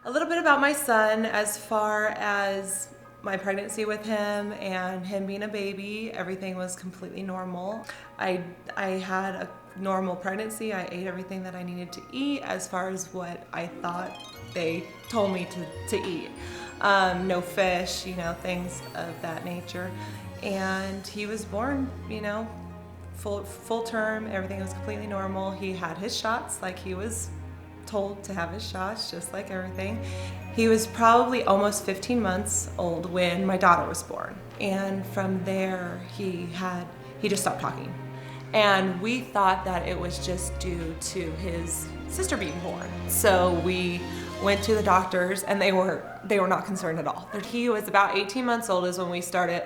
A little bit about my son as far as my pregnancy with him and him being a baby. Everything was completely normal. I had a normal pregnancy. I ate everything that I needed to eat as far as what I thought they told me to eat. No fish, things of that nature. And he was born, full term. Everything was completely normal. He had his shots like he was told to have his shots, just like everything. He was probably almost 15 months old when my daughter was born. And from there, he just stopped talking. And we thought that it was just due to his sister being born. So we went to the doctors and they were not concerned at all. He was about 18 months old is when we started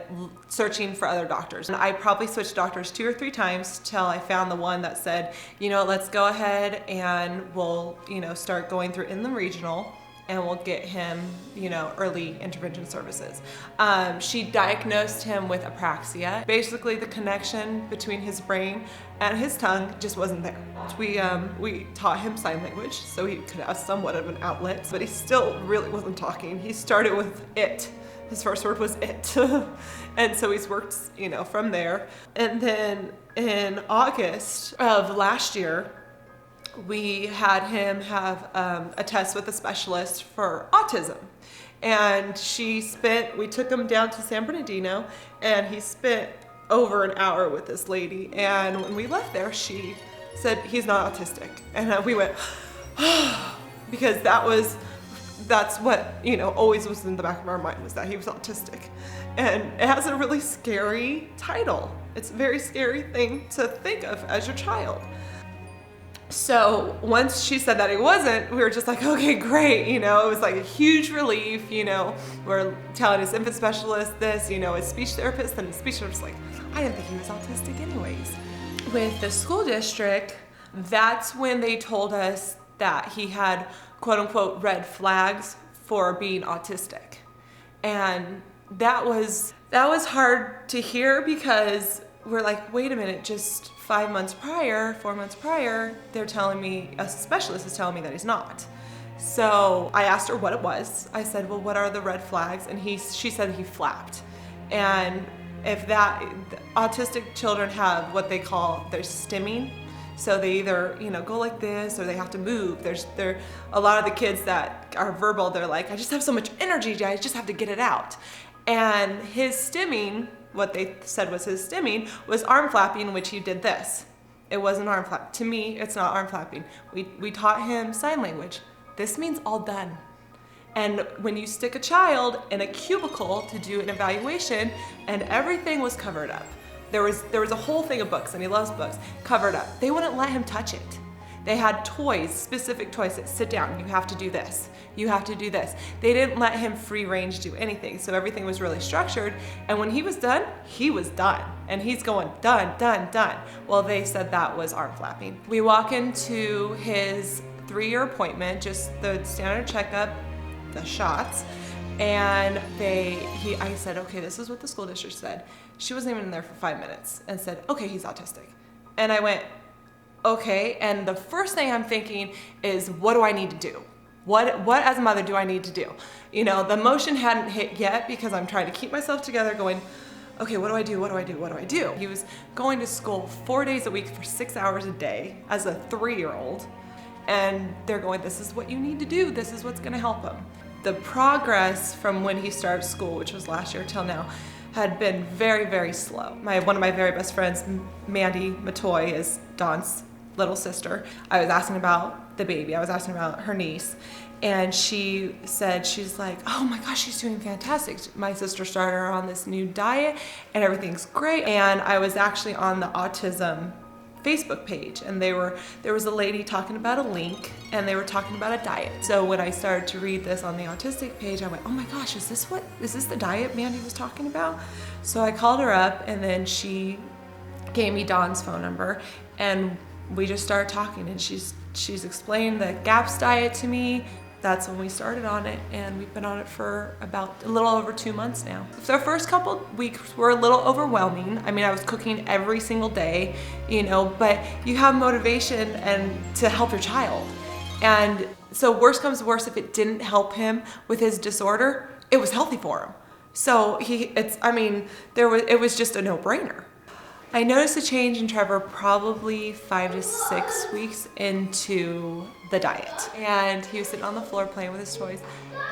searching for other doctors. And I probably switched doctors 2 or 3 times till I found the one that said, let's go ahead and we'll, start going through in the regional and we'll get him, early intervention services. She diagnosed him with apraxia. Basically, the connection between his brain and his tongue just wasn't there. We taught him sign language so he could have somewhat of an outlet, but he still really wasn't talking. He started with it. His first word was it. And so he's worked, from there. And then in August of last year, we had him have a test with a specialist for autism. And we took him down to San Bernardino and he spent over an hour with this lady. And when we left there, she said, he's not autistic. And we went, because that's what, always was in the back of our mind, was that he was autistic. And it has a really scary title. It's a very scary thing to think of as your child. So once she said that it wasn't, we were just like, okay, great. It was like a huge relief. We're telling his infant specialist this, his speech therapist, and his speech therapist was like, I didn't think he was autistic anyways. With the school district, that's when they told us that he had quote unquote red flags for being autistic. And that was hard to hear because we're like, wait a minute, just 4 months prior, they're telling me, a specialist is telling me that he's not. So I asked her what it was. I said, well, what are the red flags? And she said he flapped. And autistic children have what they call their stimming. So they either, go like this or they have to move. There a lot of the kids that are verbal, they're like, I just have so much energy, I just have to get it out. And his stimming, what they said was his stimming, was arm flapping, which he did this. It wasn't arm flap. To me, it's not arm flapping. We taught him sign language. This means all done. And when you stick a child in a cubicle to do an evaluation, and everything was covered up. There was a whole thing of books, and he loves books, covered up. They wouldn't let him touch it. They had toys, specific toys that sit down, you have to do this, you have to do this. They didn't let him free range do anything, so everything was really structured. And when he was done, he was done. And he's going, done, done, done. Well, they said that was arm flapping. We walk into his 3-year appointment, just the standard checkup, the shots, and I said, okay, this is what the school district said. She wasn't even in there for 5 minutes and said, okay, he's autistic. And I went, okay, and the first thing I'm thinking is, what do I need to do? What as a mother do I need to do? The emotion hadn't hit yet because I'm trying to keep myself together going, okay, what do I do? What do I do? What do I do? He was going to school 4 days a week for 6 hours a day as a 3-year-old. And they're going, this is what you need to do. This is what's gonna help him. The progress from when he started school, which was last year till now, had been very, very slow. One of my very best friends, Mandy Matoy, is Dawn's little sister. I was asking about the baby. I was asking about her niece. And she said, she's like, oh my gosh, she's doing fantastic. My sister started her on this new diet and everything's great. And I was actually on the autism Facebook page, and there was a lady talking about a link, and they were talking about a diet. So when I started to read this on the Autistic page, I went, oh my gosh, is this the diet Mandy was talking about? So I called her up, and then she gave me Dawn's phone number, and we just started talking, and she's explained the GAPS diet to me. That's when we started on it, and we've been on it for about a little over 2 months now. So the first couple weeks were a little overwhelming. I mean, I was cooking every single day, but you have motivation and to help your child. And So worst comes to worst, if it didn't help him with his disorder, it was healthy for him. So it was just a no-brainer. I noticed a change in Trevor probably 5 to 6 weeks into the diet. And he was sitting on the floor playing with his toys,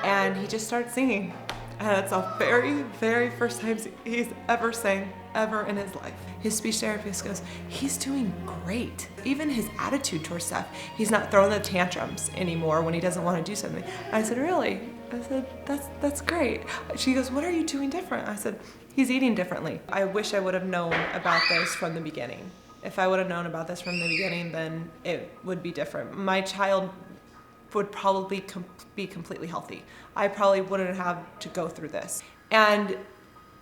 and he just started singing. And it's the very, very first time he's ever sang ever in his life. His speech therapist goes, he's doing great. Even his attitude towards stuff, he's not throwing the tantrums anymore when he doesn't want to do something. I said, really? I said, that's great. She goes, what are you doing different? I said, he's eating differently. I wish I would have known about this from the beginning. If I would have known about this from the beginning, then it would be different. My child would probably be completely healthy. I probably wouldn't have to go through this. And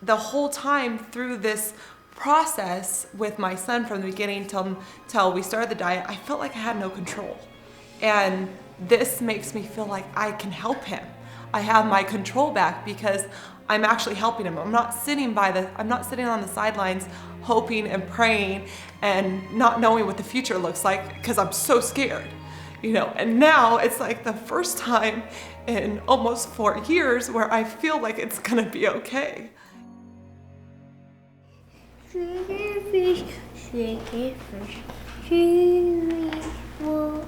the whole time through this process with my son from the beginning till we started the diet, I felt like I had no control. And this makes me feel like I can help him. I have my control back because I'm actually helping him. I'm not sitting on the sidelines hoping and praying and not knowing what the future looks like because I'm so scared. And now it's like the first time in almost 4 years where I feel like it's gonna be okay. Fish, fish, water,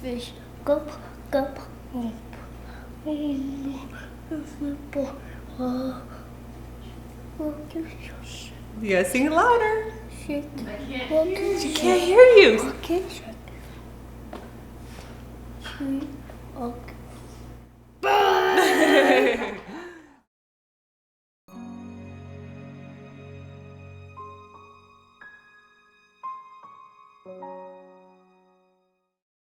fish, cup, You gotta sing it louder. She She can't hear you. Okay.